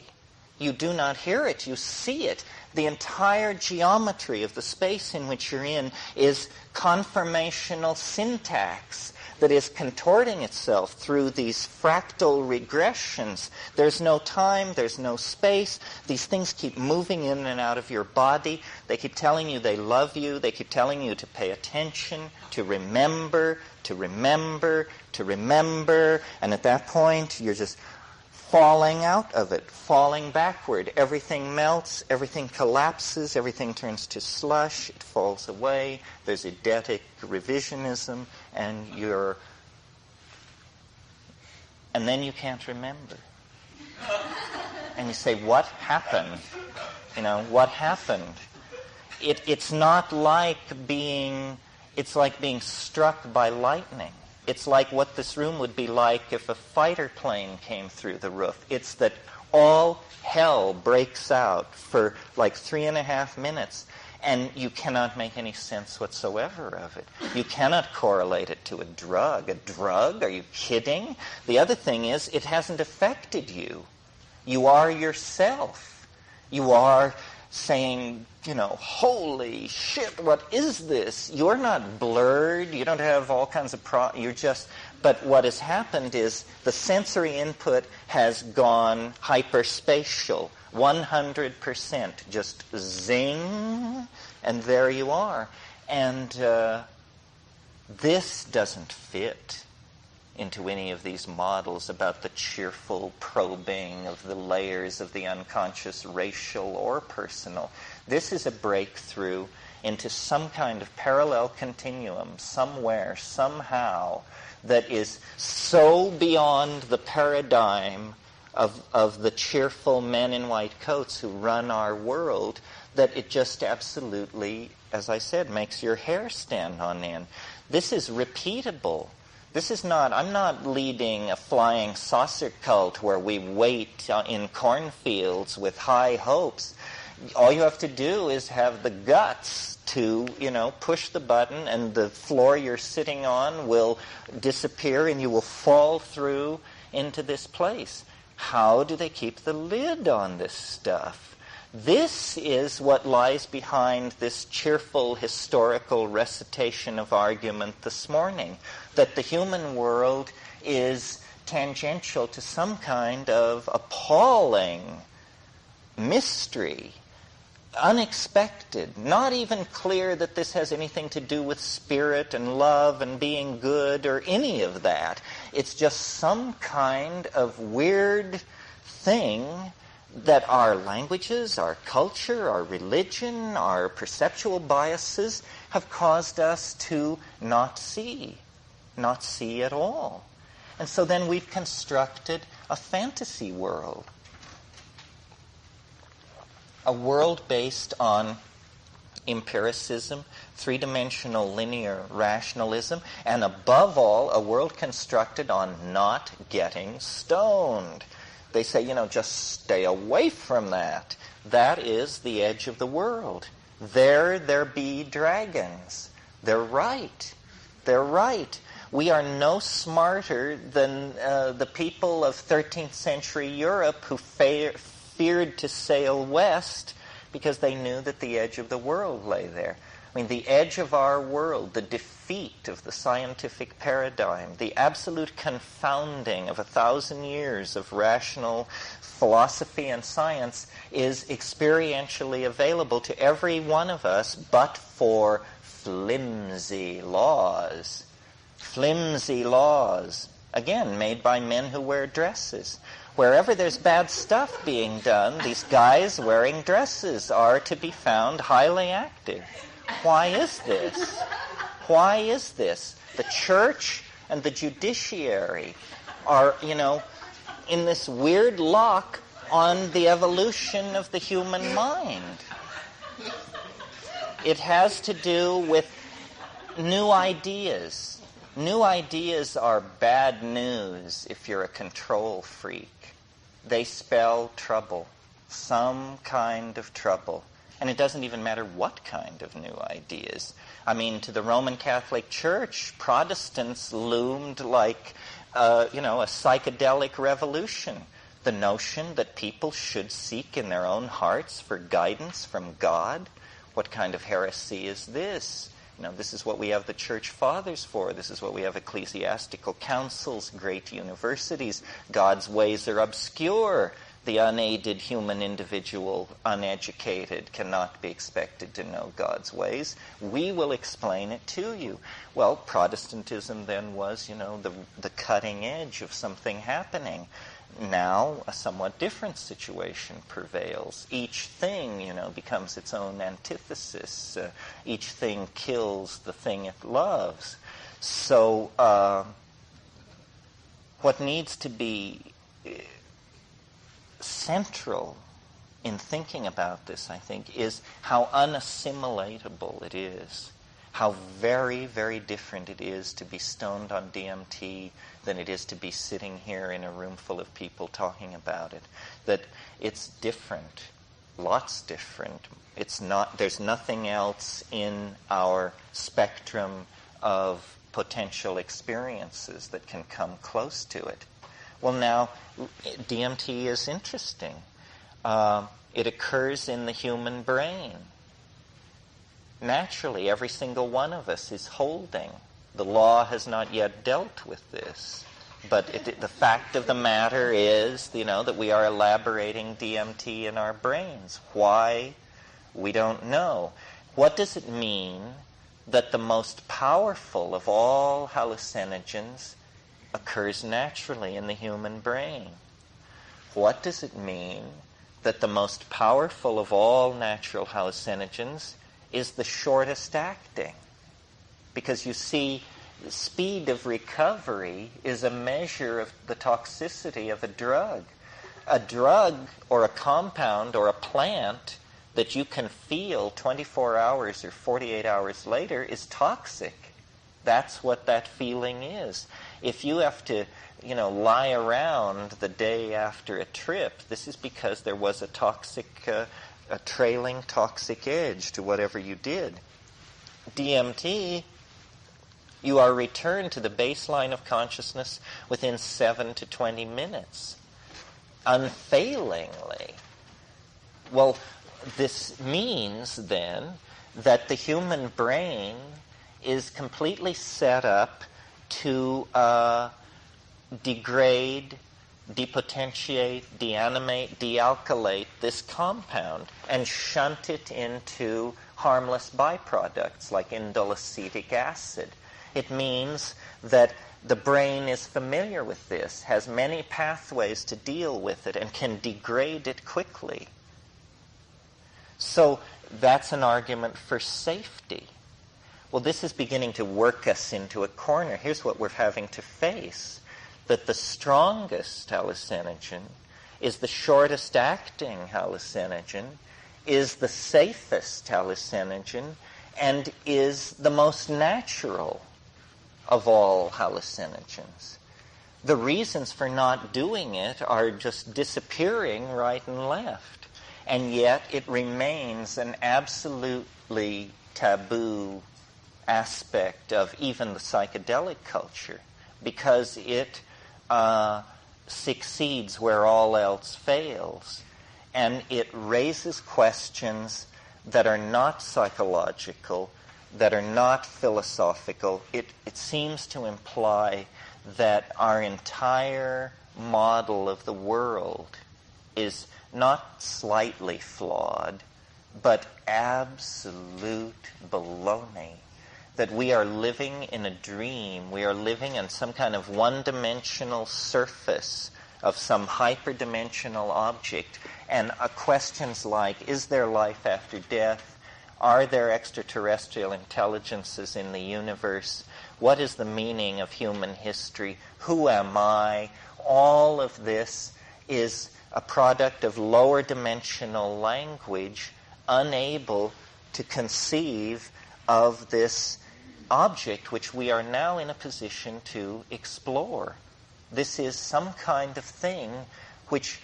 You do not hear it, you see it. The entire geometry of the space in which you're in is conformational syntax that is contorting itself through these fractal regressions. There's no time, there's no space. These things keep moving in and out of your body. They keep telling you they love you. They keep telling you to pay attention, to remember, to remember, to remember. And at that point, you're just falling out of it, falling backward. Everything melts, everything collapses, everything turns to slush, it falls away. There's eidetic revisionism, and then you can't remember. And you say, what happened? What happened? It's not like it's like being struck by lightning. It's like what this room would be like if a fighter plane came through the roof. It's that all hell breaks out for like 3.5 minutes, and you cannot make any sense whatsoever of it. You cannot correlate it to a drug. A drug? Are you kidding? The other thing is, it hasn't affected you. You are yourself. You are saying, holy shit, what is this? You're not blurred. You don't have all kinds of but what has happened is the sensory input has gone hyperspatial, 100%, just zing, and there you are. And this doesn't fit. into any of these models about the cheerful probing of the layers of the unconscious, racial or personal. This is a breakthrough into some kind of parallel continuum somewhere, somehow, that is so beyond the paradigm of the cheerful men in white coats who run our world that it just absolutely, as I said, makes your hair stand on end. This is repeatable. This is not, I'm not leading a flying saucer cult where we wait in cornfields with high hopes. All you have to do is have the guts to, push the button and the floor you're sitting on will disappear and you will fall through into this place. How do they keep the lid on this stuff? This is what lies behind this cheerful historical recitation of argument this morning, that the human world is tangential to some kind of appalling mystery, unexpected, not even clear that this has anything to do with spirit and love and being good or any of that. It's just some kind of weird thing that our languages, our culture, our religion, our perceptual biases have caused us to not see at all. And so then we've constructed a fantasy world. A world based on empiricism, three-dimensional linear rationalism, and above all, a world constructed on not getting stoned. They say, just stay away from that. That is the edge of the world. There be dragons. They're right. They're right. We are no smarter than the people of 13th century Europe who feared to sail west because they knew that the edge of the world lay there. I mean, the edge of our world, the defeat of the scientific paradigm, the absolute confounding of 1,000 years of rational philosophy and science is experientially available to every one of us, but for flimsy laws. Flimsy laws, again, made by men who wear dresses. Wherever there's bad stuff being done, these guys wearing dresses are to be found highly active. Why is this? Why is this? The church and the judiciary are, in this weird lock on the evolution of the human mind. It has to do with new ideas. New ideas are bad news if you're a control freak. They spell trouble, some kind of trouble. And it doesn't even matter what kind of new ideas. I mean, to the Roman Catholic Church, Protestants loomed like, a psychedelic revolution. The notion that people should seek in their own hearts for guidance from God. What kind of heresy is this? This is what we have the church fathers for. This is what we have ecclesiastical councils, great universities. God's ways are obscure. The unaided human individual, uneducated, cannot be expected to know God's ways. We will explain it to you. Well, Protestantism then was, the cutting edge of something happening. Now, a somewhat different situation prevails. Each thing, becomes its own antithesis. Each thing kills the thing it loves. So, what needs to be central in thinking about this, I think, is how unassimilatable it is. How very, very different it is to be stoned on DMT than it is to be sitting here in a room full of people talking about it. That it's different, lots different. There's nothing else in our spectrum of potential experiences that can come close to it. Well, now, DMT is interesting. It occurs in the human brain. Naturally, every single one of us is holding. The law has not yet dealt with this. But the fact of the matter is, that we are elaborating DMT in our brains. Why? We don't know. What does it mean that the most powerful of all hallucinogens occurs naturally in the human brain. What does it mean that the most powerful of all natural hallucinogens is the shortest acting? Because you see, the speed of recovery is a measure of the toxicity of a drug. A drug or a compound or a plant that you can feel 24 hours or 48 hours later is toxic. That's what that feeling is. If you have to, lie around the day after a trip, this is because there was a trailing toxic edge to whatever you did. DMT, you are returned to the baseline of consciousness within 7 to 20 minutes, unfailingly. Well, this means then that the human brain is completely set up to degrade, depotentiate, deanimate, dealkylate this compound and shunt it into harmless byproducts like indole acetic acid. It means that the brain is familiar with this, has many pathways to deal with it, and can degrade it quickly. So that's an argument for safety. Well, this is beginning to work us into a corner. Here's what we're having to face, that the strongest hallucinogen is the shortest acting hallucinogen, is the safest hallucinogen, and is the most natural of all hallucinogens. The reasons for not doing it are just disappearing right and left. And yet it remains an absolutely taboo aspect of even the psychedelic culture, because it succeeds where all else fails. And it raises questions that are not psychological, that are not philosophical. It seems to imply that our entire model of the world is not slightly flawed, but absolute baloney. That we are living in a dream. We are living in some kind of one-dimensional surface of some hyperdimensional object. And questions like, is there life after death? Are there extraterrestrial intelligences in the universe? What is the meaning of human history? Who am I? All of this is a product of lower dimensional language, unable to conceive of this object which we are now in a position to explore. This is some kind of thing which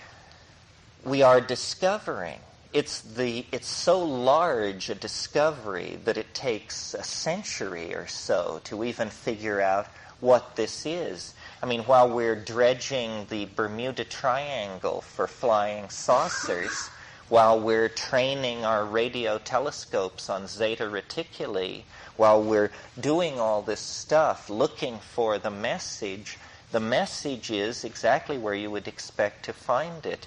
we are discovering. It's so large a discovery that it takes a century or so to even figure out what this is. I mean, while we're dredging the Bermuda Triangle for flying saucers, while we're training our radio telescopes on Zeta Reticuli, while we're doing all this stuff, looking for the message is exactly where you would expect to find it,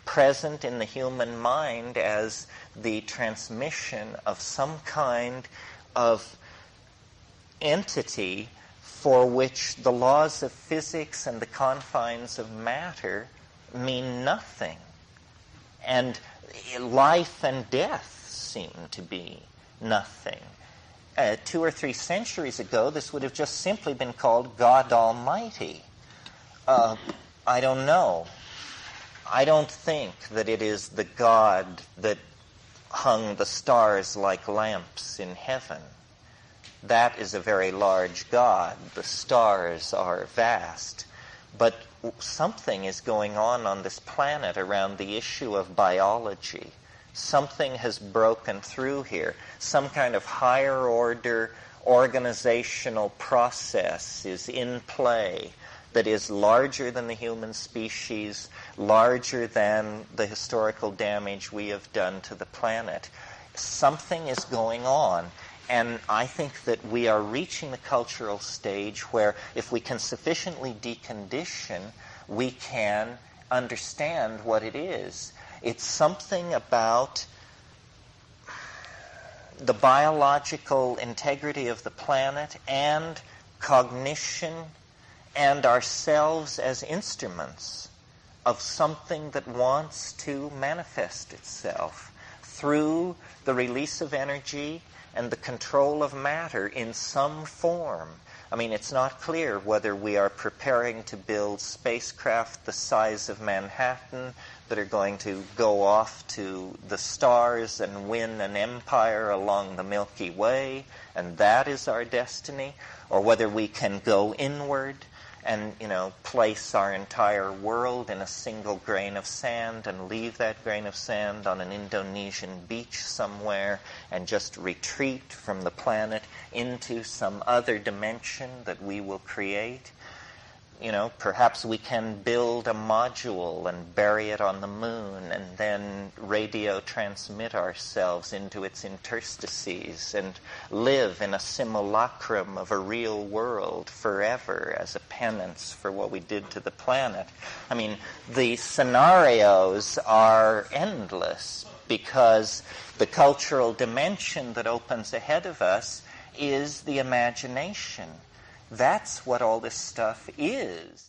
present in the human mind as the transmission of some kind of entity for which the laws of physics and the confines of matter mean nothing. And life and death seem to be nothing. 2 or 3 centuries ago, this would have just simply been called God Almighty. I don't know. I don't think that it is the God that hung the stars like lamps in heaven. That is a very large God. The stars are vast. But something is going on this planet around the issue of biology. Something has broken through here. Some kind of higher order organizational process is in play that is larger than the human species, larger than the historical damage we have done to the planet. Something is going on. And I think that we are reaching the cultural stage where if we can sufficiently decondition, we can understand what it is. It's something about the biological integrity of the planet and cognition and ourselves as instruments of something that wants to manifest itself through the release of energy and the control of matter in some form. I mean, it's not clear whether we are preparing to build spacecraft the size of Manhattan that are going to go off to the stars and win an empire along the Milky Way, and that is our destiny, or whether we can go inward and, place our entire world in a single grain of sand and leave that grain of sand on an Indonesian beach somewhere and just retreat from the planet into some other dimension that we will create. Perhaps we can build a module and bury it on the moon and then radio transmit ourselves into its interstices and live in a simulacrum of a real world forever as a penance for what we did to the planet. I mean, the scenarios are endless because the cultural dimension that opens ahead of us is the imagination. That's what all this stuff is.